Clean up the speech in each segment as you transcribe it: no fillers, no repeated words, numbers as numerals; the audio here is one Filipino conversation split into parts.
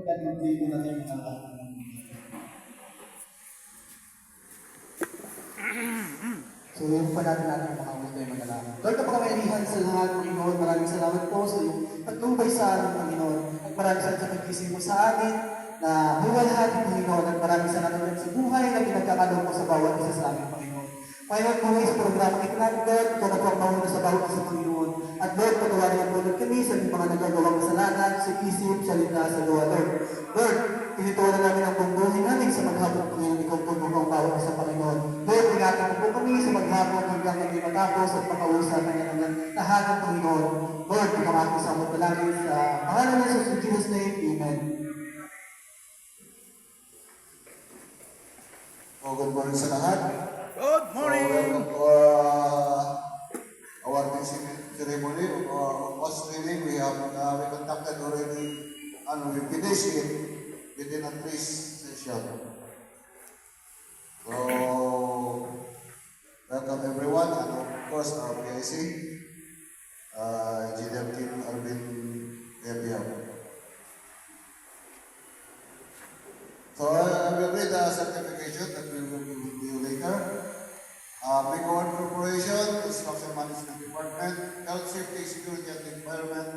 at mag-pray muna tayo mga lahat. So, yung pa natin mga tayo manalangin. Lord, napakamayalihan sa lahat, Panginoon. Maraming salamat po sa iyong patnubay sa amin, Panginoon. At maraming salamat sa pagkising mo sa amin na buwalhati, Panginoon. At maraming salamat sa buhay na pinagkakalong mo sa bawat isa sa amin, Panginoon. Panginoon, kung sa programa kita natin, Lord, ikaw na po ang mahuna sa bawat isa, Panginoon. At Lord, patawarin ang Lord kami sa mga nagagawang kasalanan, sa isip, sa linda, sa gawa, Lord. Lord, tinituwanan namin ang buong buhay namin sa maghapon, Panginoon. Ikaw po ang bawat isa, Panginoon. Lord, ingatan po kami sa maghapon hanggang hindi matapos at makausap ng tahanan, Panginoon. Lord, ikaw sa amot palagi sa pangalan ng Jesus in Jesus' name. Amen. Good morning sa lahat. Good morning! So, welcome to our teaching ceremony of us reading. We conducted already and we finished it within a 3 session. So, welcome everyone, and of course our PIC, Engineer Kim Alvin Ebiao. So, I will read the certification that we will give to you later. Bigor Corporation, Construction Management Department, Health Safety, Security and Environment,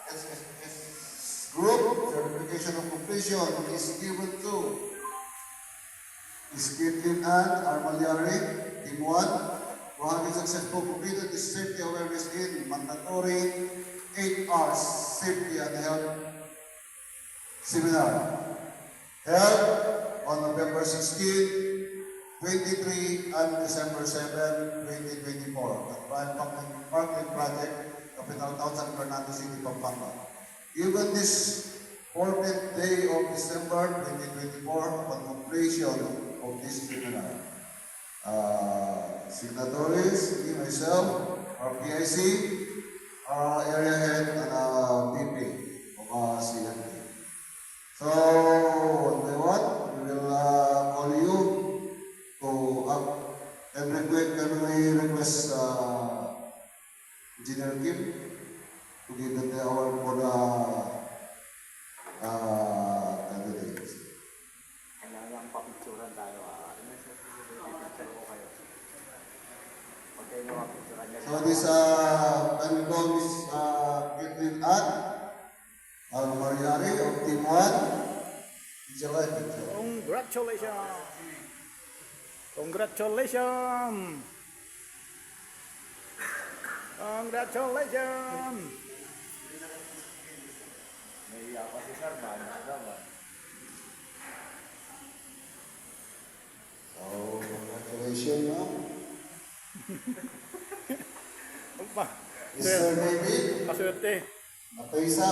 SSS Group, certification of completion is given to Iskitin and Armaliari, Team 1, for having successfully completed the safety awareness in mandatory 8 hours safety and health seminar held on November 16, 23 and December 7, 2024 at Brian Parkland Project, Capital Town, San Fernando City, Pampanga. Given this 14th day of December 2024 upon completion of this seminar. Signatories, me, myself, our PIC, our area head, and VP of CNP. So, one by one, we will call you to and request Engineer Kim to give the award for the candidates. Kailangan papicturan tayo. Pipicture ko kayo. Okay, no, papicturan niya. So this I'm going Miss Caitlin Ann Mariari of Team 1. It's a right picture. Congratulations! Congratulations! Congratulations! May apa si Sir, banyak naman. So, congratulations, no? Apa? Mr. David Paswerte. Matoisa,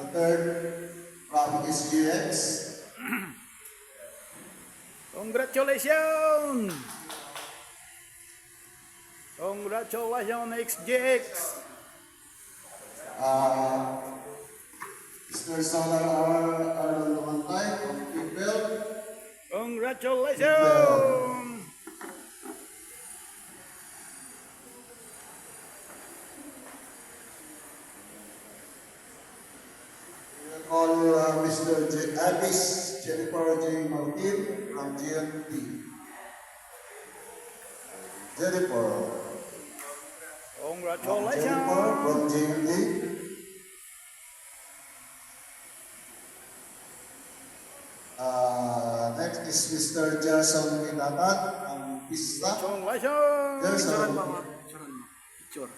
the third from SGX. Congratulations! Congratulations, XGX! Mr. Solar Arnold Lumantay of People. Congratulations! We will call Mr. Miss Jennifer J. Martin from GNP. Jennifer. Congratulations! Jennifer from GNP. Next is Mr. Jason Minatat from Pista. Congratulations! Jason. Picture.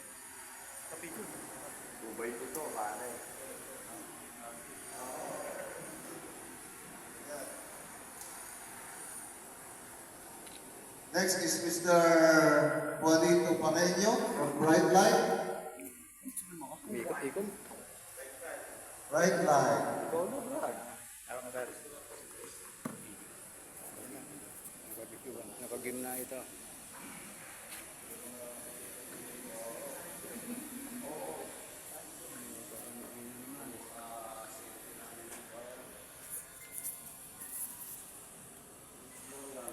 Ubay ko to, pare. Next is Mr. Juanito Paneño from Bright Light. Ikot-ikot. Bright Light. Nakagim na ito.